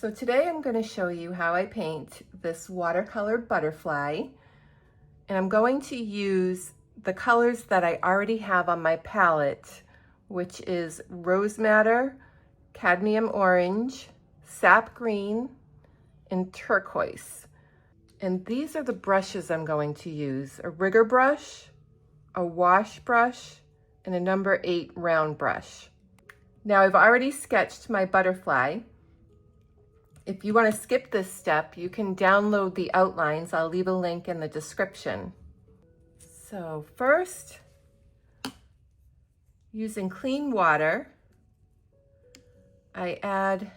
So today I'm going to show you how I paint this watercolor butterfly, and I'm going to use the colors that I already have on my palette, which is rose madder, cadmium orange, sap green, and turquoise. And these are the brushes I'm going to use: a rigger brush, a wash brush, and a number 8 round brush. Now I've already sketched my butterfly. If you want to skip this step, you can download the outlines. I'll leave a link in the description. So first, using clean water, I add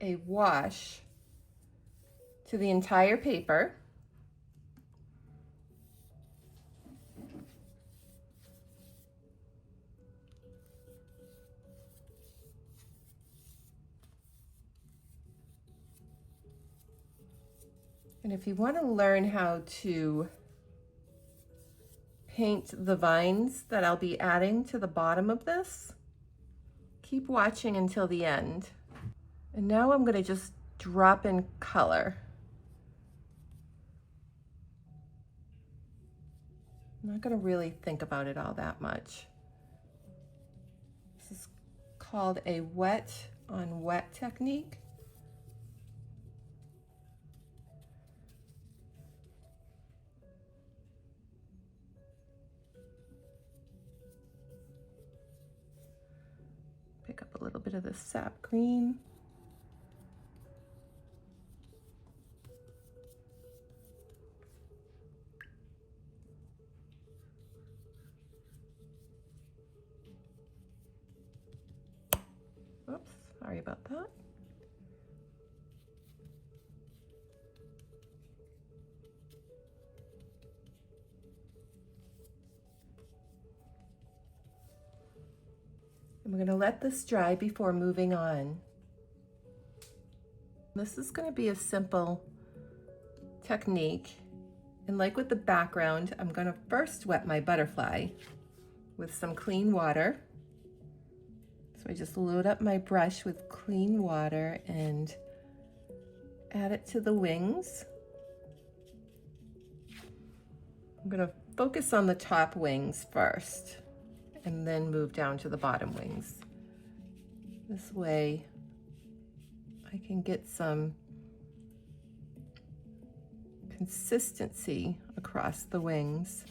a wash to the entire paper. And if you want to learn how to paint the vines that I'll be adding to the bottom of this, keep watching until the end. And now I'm going to just drop in color. I'm not going to really think about it all that much. This is called a wet on wet technique. Pick up a little bit of the sap green. Oops, sorry about that. And we're going to let this dry before moving on. This is going to be a simple technique. And like with the background, I'm going to first wet my butterfly with some clean water. So I just load up my brush with clean water and add it to the wings. I'm going to focus on the top wings first and then move down to the bottom wings. This way I can get some consistency across the wings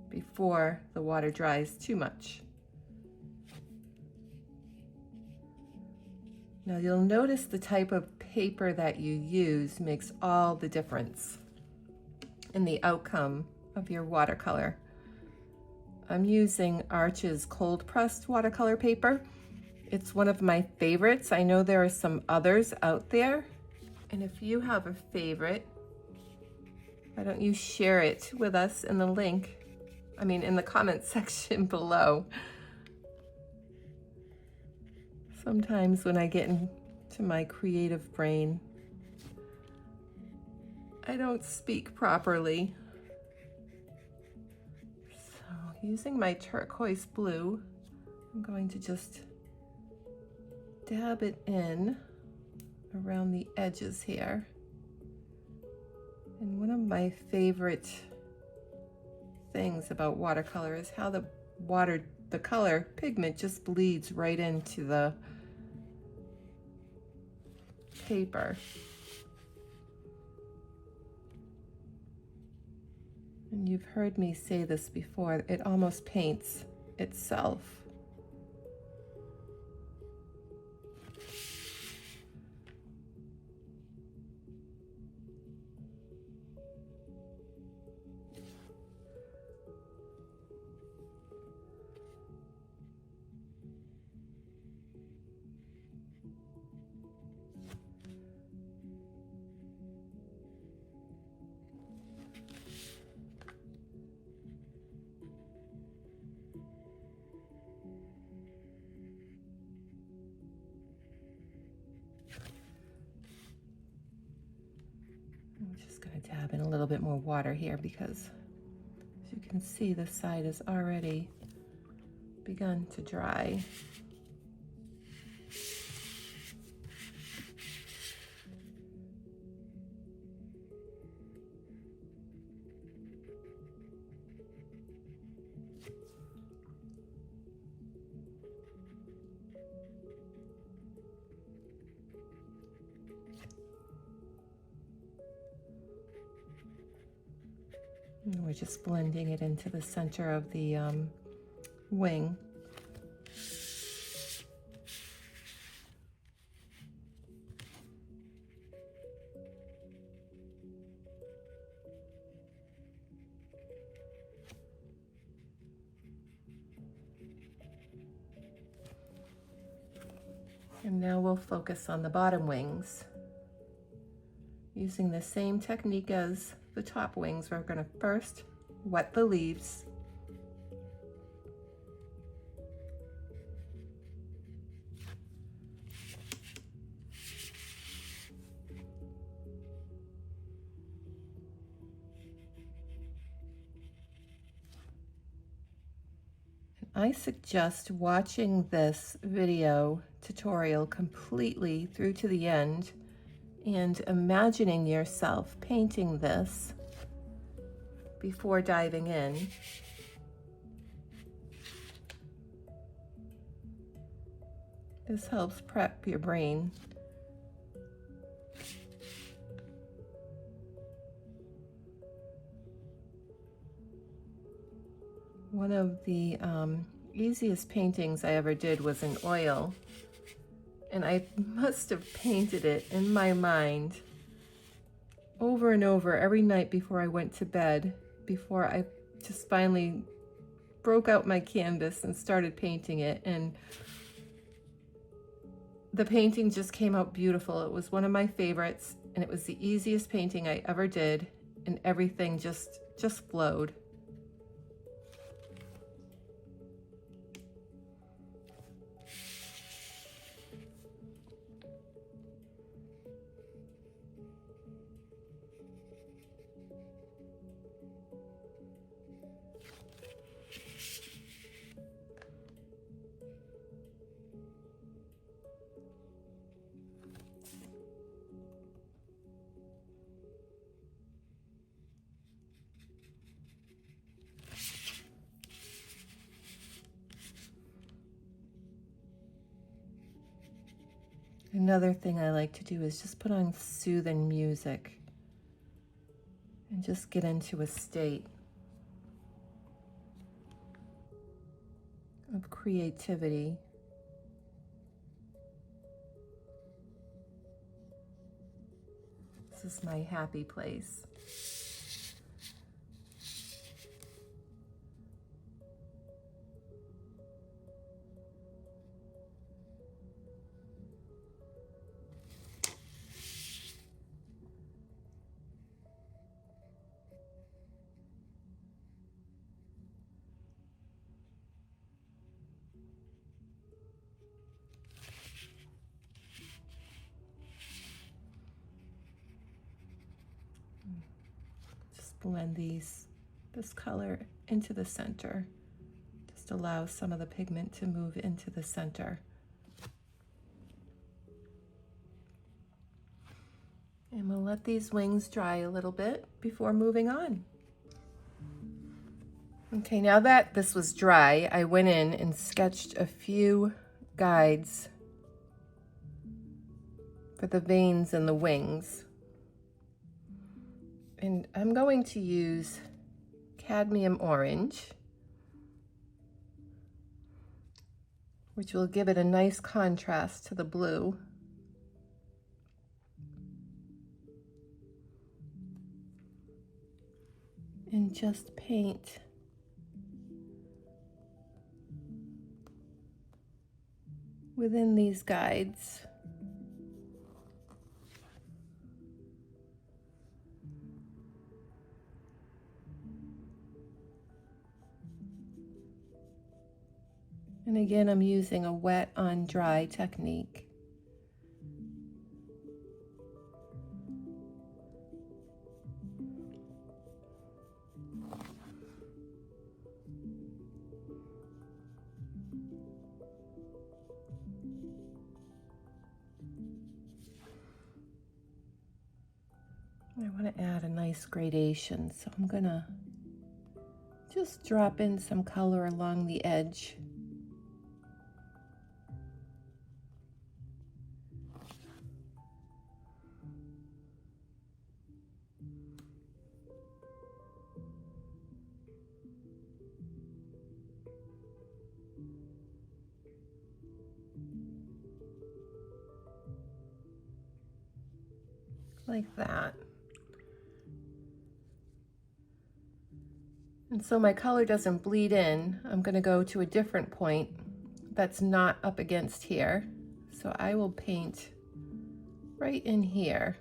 before the water dries too much. Now you'll notice the type of paper that you use makes all the difference in the outcome of your watercolor. I'm using Arch's cold pressed watercolor paper. It's one of my favorites. I know there are some others out there. And if you have a favorite, why don't you share it with us in the link, in the comment section below. Sometimes when I get into my creative brain, I don't speak properly. So using my turquoise blue, I'm going to just dab it in around the edges here. And one of my favorite things about watercolor is how the color pigment just bleeds right into the paper. And you've heard me say this before, it almost paints itself. I'm just going to dab in a little bit more water here because, as you can see, this side has already begun to dry. And we're just blending it into the center of the wing. And now we'll focus on the bottom wings. Using the same technique as the top wings, we're going to first wet the leaves. I suggest watching this video tutorial completely through to the end and imagining yourself painting this before diving in. This helps prep your brain. One of the easiest paintings I ever did was in oil, and I must have painted it in my mind over and over every night before I went to bed, before I just finally broke out my canvas and started painting it. And the painting just came out beautiful. It was one of my favorites, and it was the easiest painting I ever did, and everything just flowed. Another thing I like to do is just put on soothing music and just get into a state of creativity. This is my happy place. Blend this color into the center. Just allow some of the pigment to move into the center. And we'll let these wings dry a little bit before moving on. Okay, now that this was dry, I went in and sketched a few guides for the veins and the wings. And I'm going to use cadmium orange, which will give it a nice contrast to the blue. And just paint within these guides. And again, I'm using a wet on dry technique. I want to add a nice gradation, so I'm gonna just drop in some color along the edge. like that. And so my color doesn't bleed in, I'm going to go to a different point that's not up against here. So I will paint right in here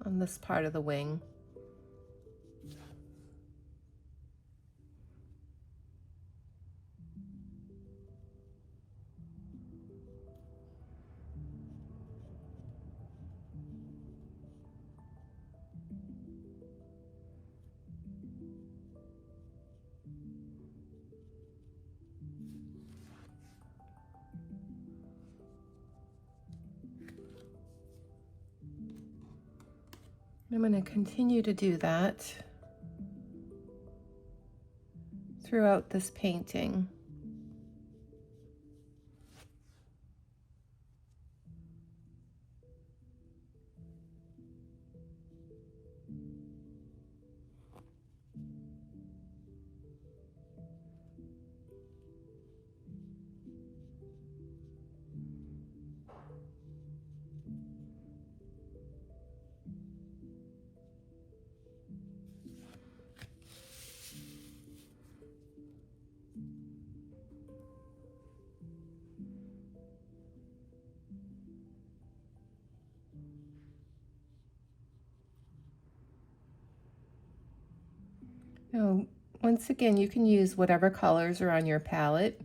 on this part of the wing. I'm going to continue to do that throughout this painting. Now, once again, you can use whatever colors are on your palette.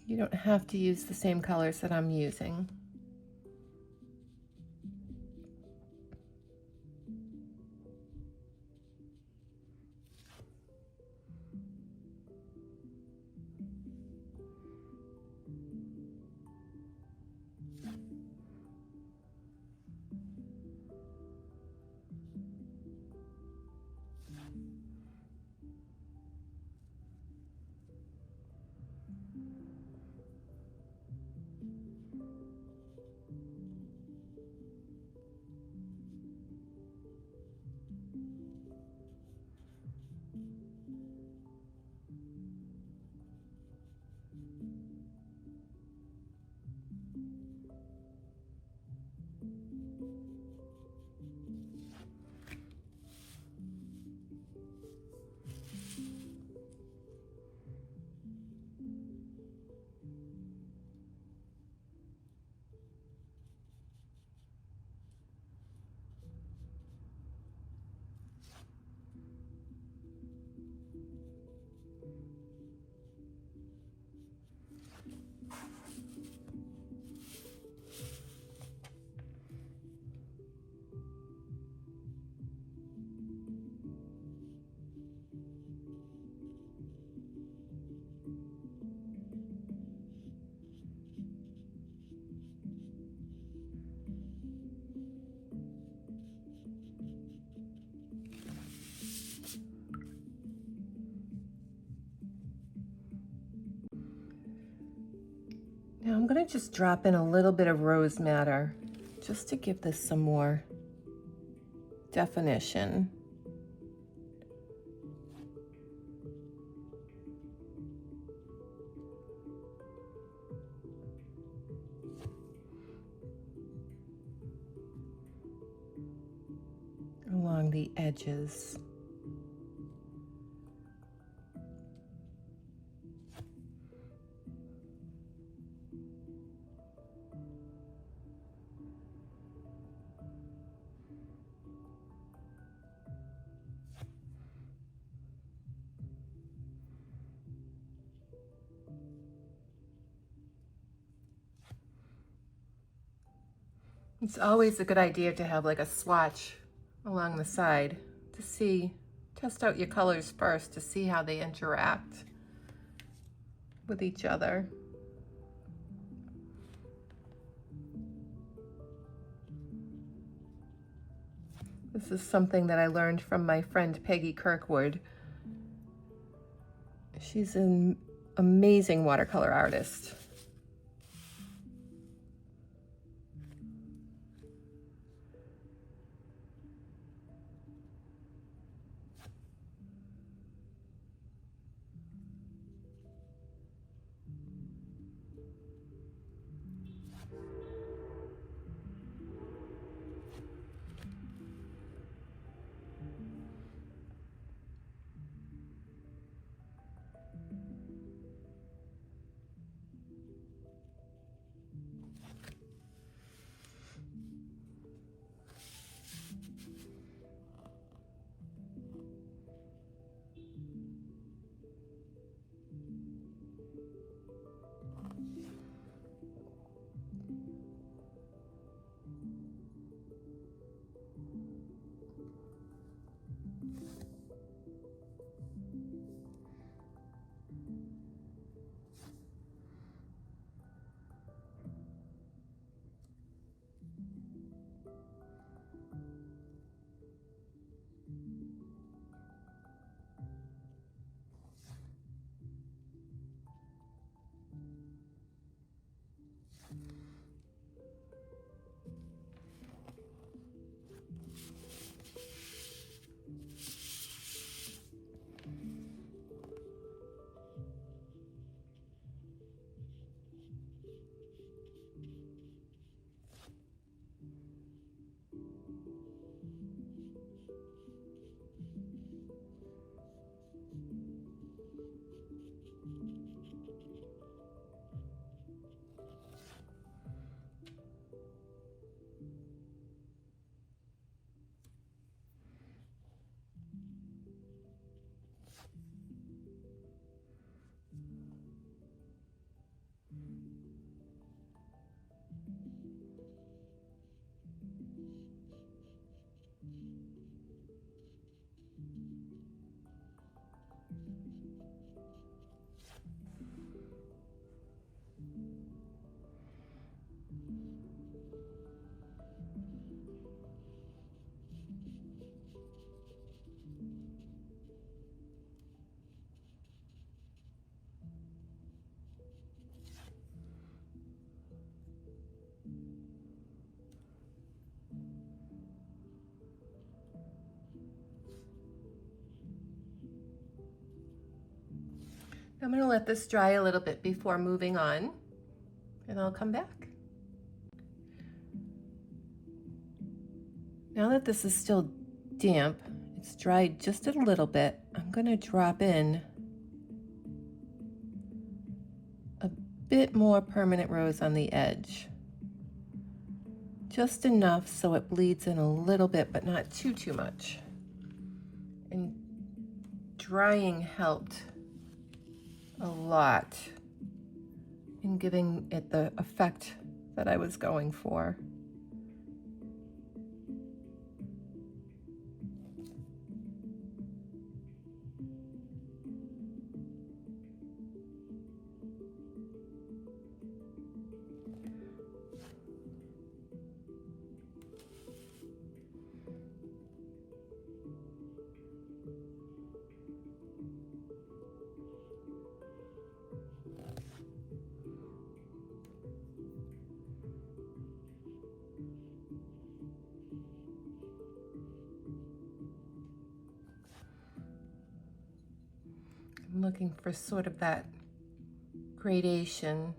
You don't have to use the same colors that I'm using. Now I'm going to just drop in a little bit of rose madder just to give this some more definition. Along the edges. It's always a good idea to have like a swatch along the side to see, test out your colors first to see how they interact with each other. This is something that I learned from my friend Peggy Kirkwood. She's an amazing watercolor artist. I'm going to let this dry a little bit before moving on, and I'll come back. Now that this is still damp, it's dried just a little bit, I'm going to drop in a bit more permanent rose on the edge. Just enough so it bleeds in a little bit, but not too much. And drying helped a lot in giving it the effect that I was going for. I'm looking for sort of that gradation.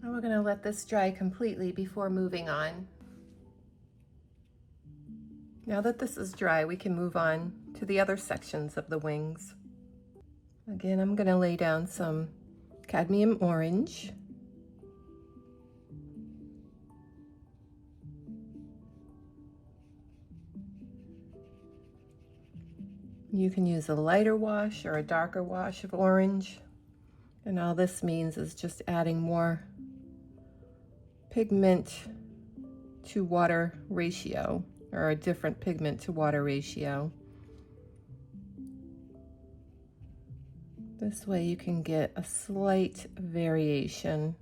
And we're going to let this dry completely before moving on. Now that this is dry, we can move on to the other sections of the wings. Again, I'm going to lay down some cadmium orange. You can use a lighter wash or a darker wash of orange. And all this means is just adding more pigment to water ratio, or a different pigment to water ratio. This way you can get a slight variation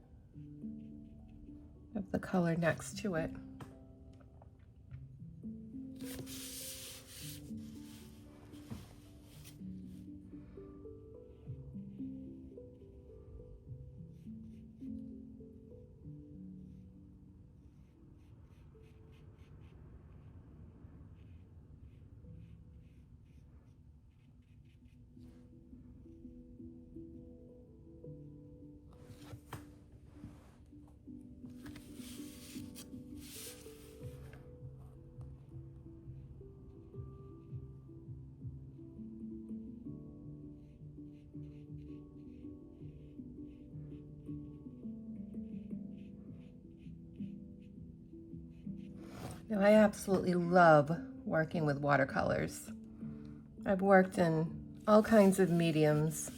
of the color next to it. Now, I absolutely love working with watercolors. I've worked in all kinds of mediums,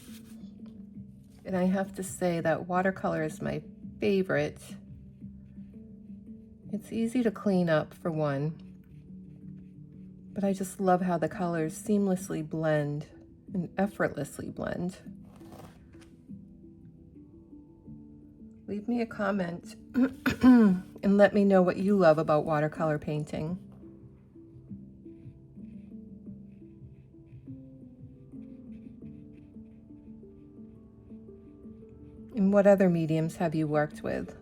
and I have to say that watercolor is my favorite. It's easy to clean up, for one, but I just love how the colors seamlessly blend and effortlessly blend. Leave me a comment and let me know what you love about watercolor painting. And what other mediums have you worked with?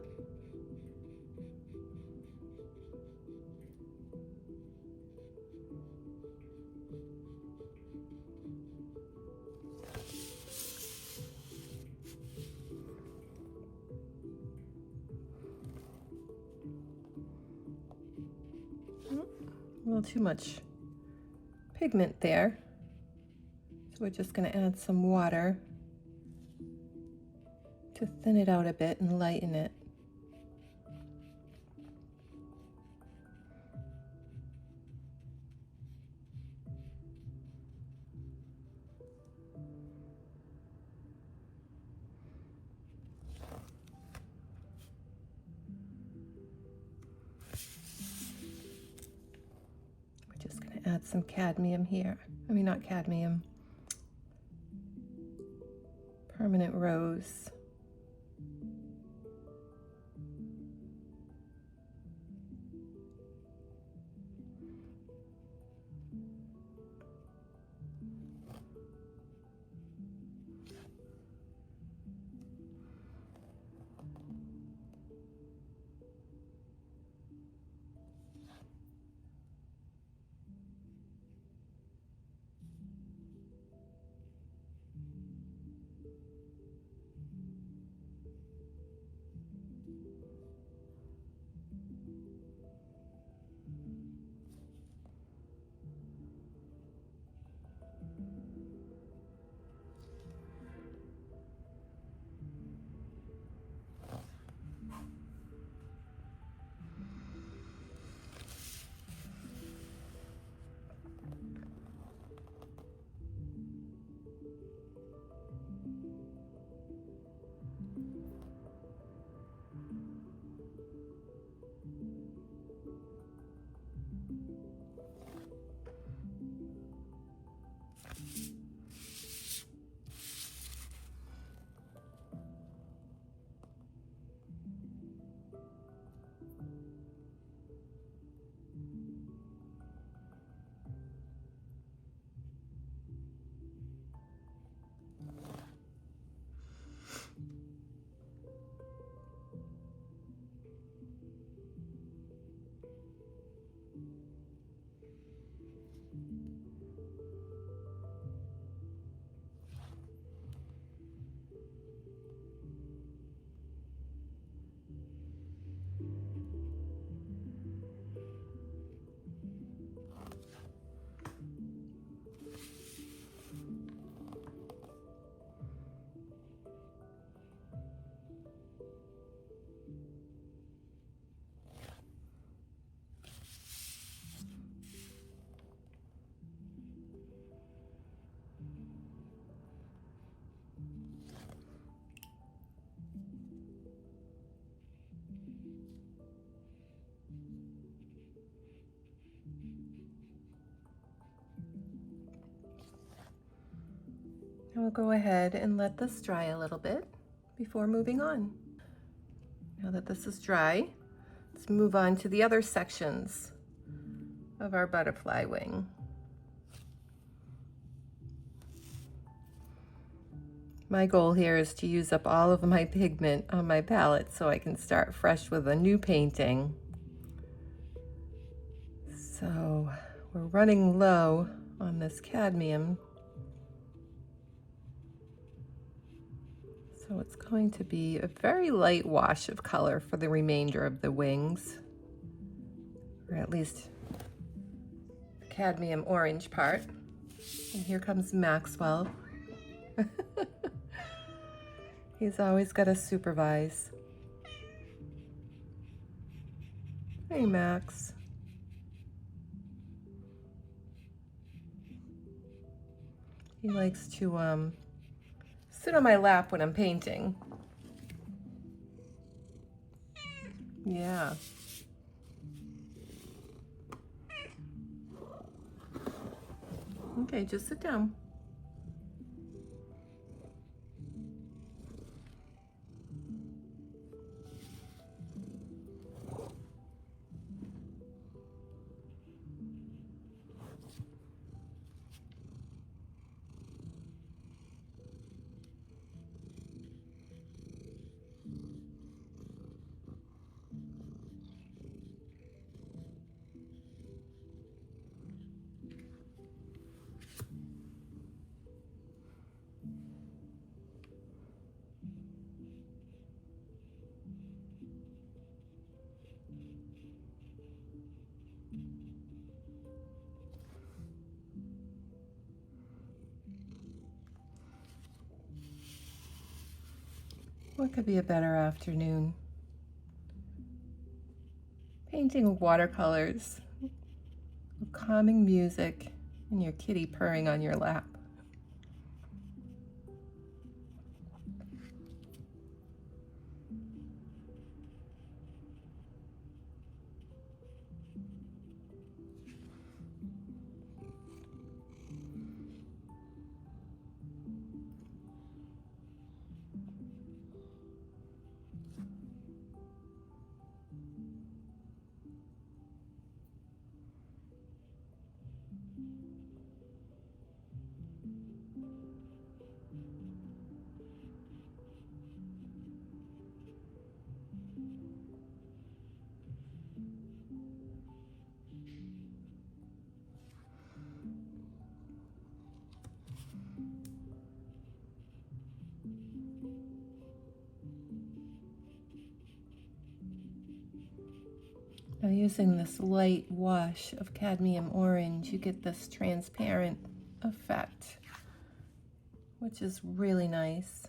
A little too much pigment there. So we're just going to add some water to thin it out a bit and lighten it. We're just going to add some cadmium here. I mean, not cadmium, permanent rose. Now we'll go ahead and let this dry a little bit before moving on. Now that this is dry, let's move on to the other sections of our butterfly wing. My goal here is to use up all of my pigment on my palette so I can start fresh with a new painting. So we're running low on this cadmium. So it's going to be a very light wash of color for the remainder of the wings, or at least the cadmium orange part. And here comes Maxwell. He's always got to supervise. Hey, Max. He likes to sit on my lap when I'm painting. Yeah. Okay, just sit down. What could be a better afternoon? Painting with watercolors, with calming music, and your kitty purring on your lap. Now using this light wash of cadmium orange, you get this transparent effect, which is really nice.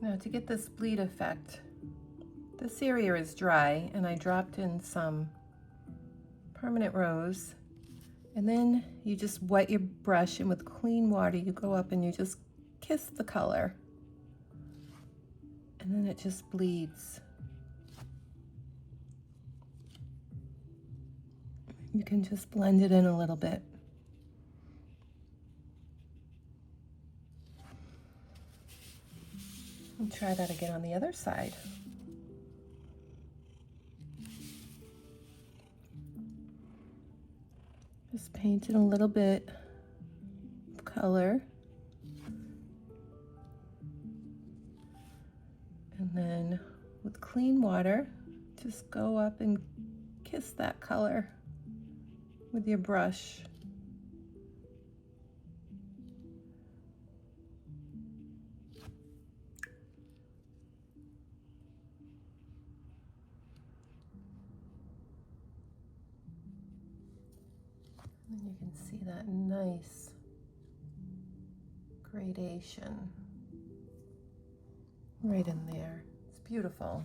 Now to get this bleed effect, this area is dry and I dropped in some permanent rose, and then you just wet your brush and with clean water you go up and you just kiss the color, and then it just bleeds. You can just blend it in a little bit. And try that again on the other side. Just paint in a little bit of color. And then with clean water, just go up and kiss that color with your brush. And you can see that nice gradation right in there. It's beautiful.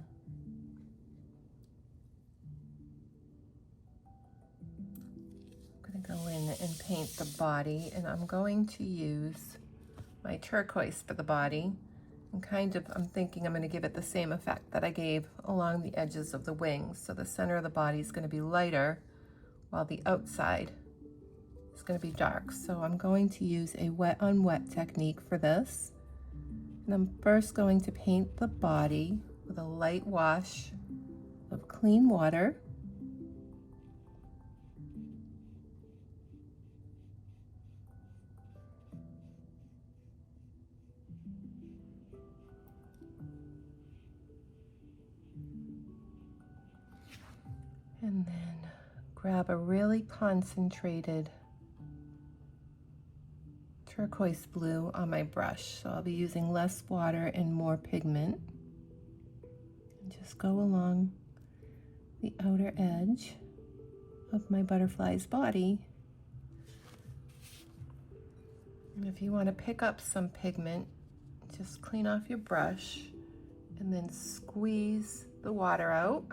I'm going to go in and paint the body, and I'm going to use my turquoise for the body. And I'm thinking I'm going to give it the same effect that I gave along the edges of the wings. So the center of the body is going to be lighter while the outside is going to be dark. So I'm going to use a wet on wet technique for this. And I'm first going to paint the body with a light wash of clean water. And then grab a really concentrated turquoise blue on my brush. So I'll be using less water and more pigment. And just go along the outer edge of my butterfly's body. And if you want to pick up some pigment, just clean off your brush and then squeeze the water out.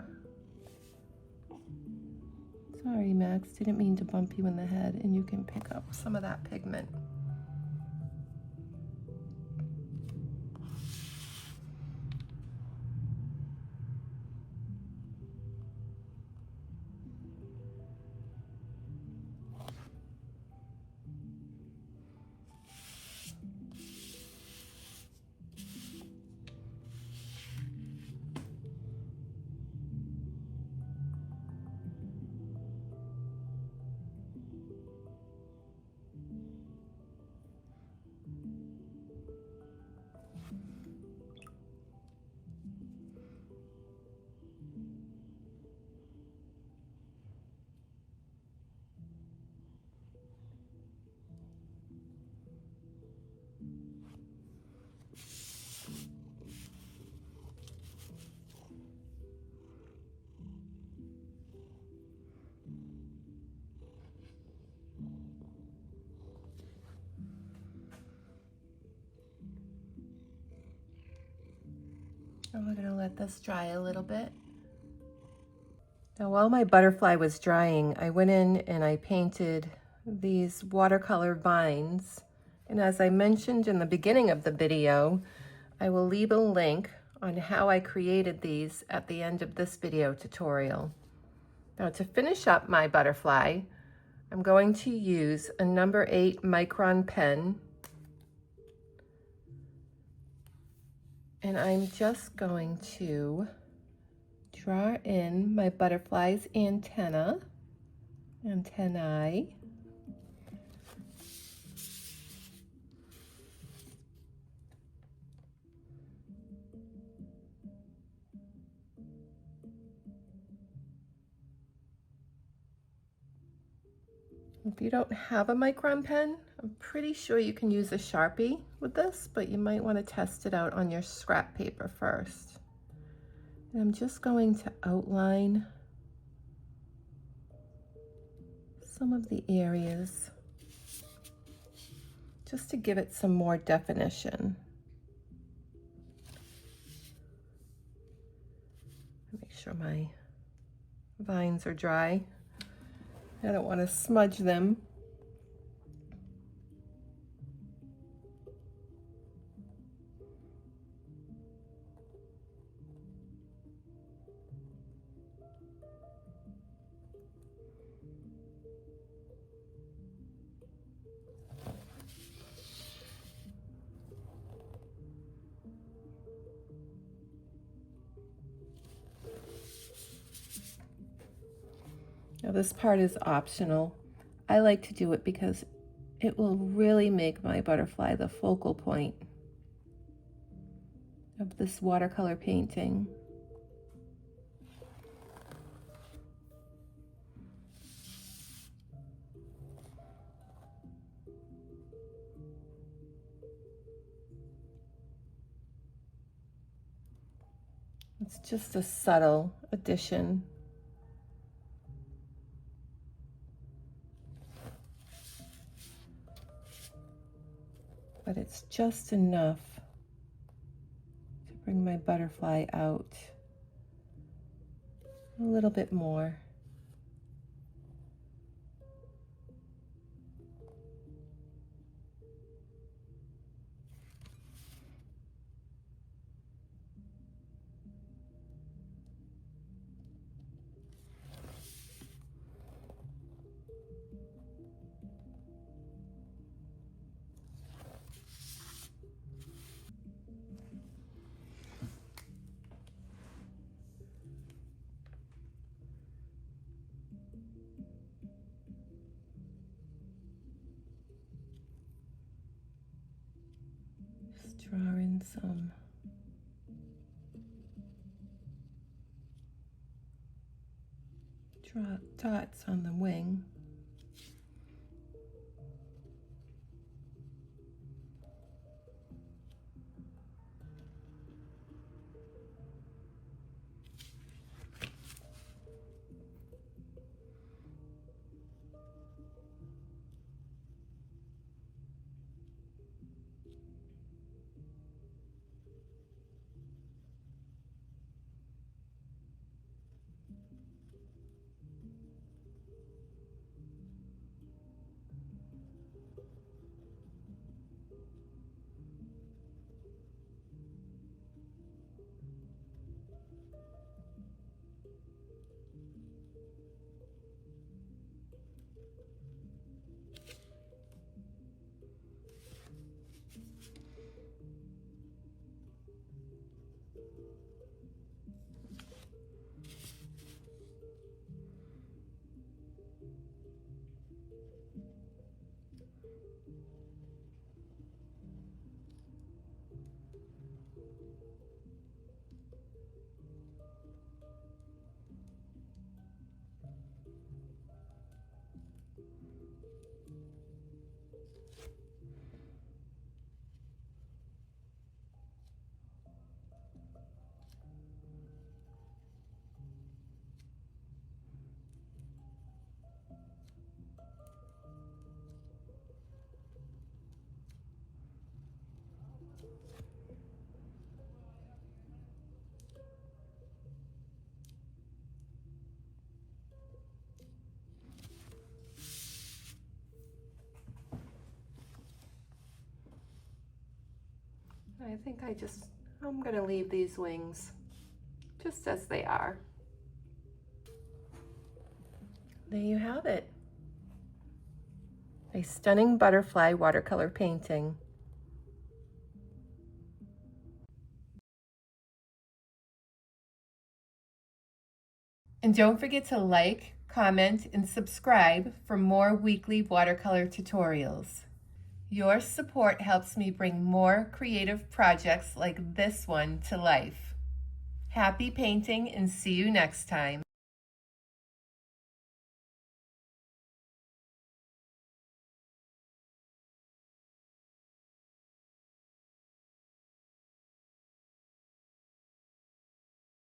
Sorry, Max, didn't mean to bump you in the head, and you can pick up some of that pigment. And we're going to let this dry a little bit. Now, while my butterfly was drying, I went in and I painted these watercolor vines. And as I mentioned in the beginning of the video, I will leave a link on how I created these at the end of this video tutorial. Now, to finish up my butterfly, I'm going to use a number 8 micron pen. And I'm just going to draw in my butterfly's antennae. If you don't have a micron pen, I'm pretty sure you can use a Sharpie with this, but you might want to test it out on your scrap paper first. And I'm just going to outline some of the areas just to give it some more definition. Make sure my vines are dry. I don't want to smudge them. Now this part is optional. I like to do it because it will really make my butterfly the focal point of this watercolor painting. It's just a subtle addition. But it's just enough to bring my butterfly out a little bit more. Just draw in some dots on the wing. I think I'm going to leave these wings just as they are. There you have it. A stunning butterfly watercolor painting. And don't forget to like, comment, and subscribe for more weekly watercolor tutorials. Your support helps me bring more creative projects like this one to life. Happy painting and see you next time.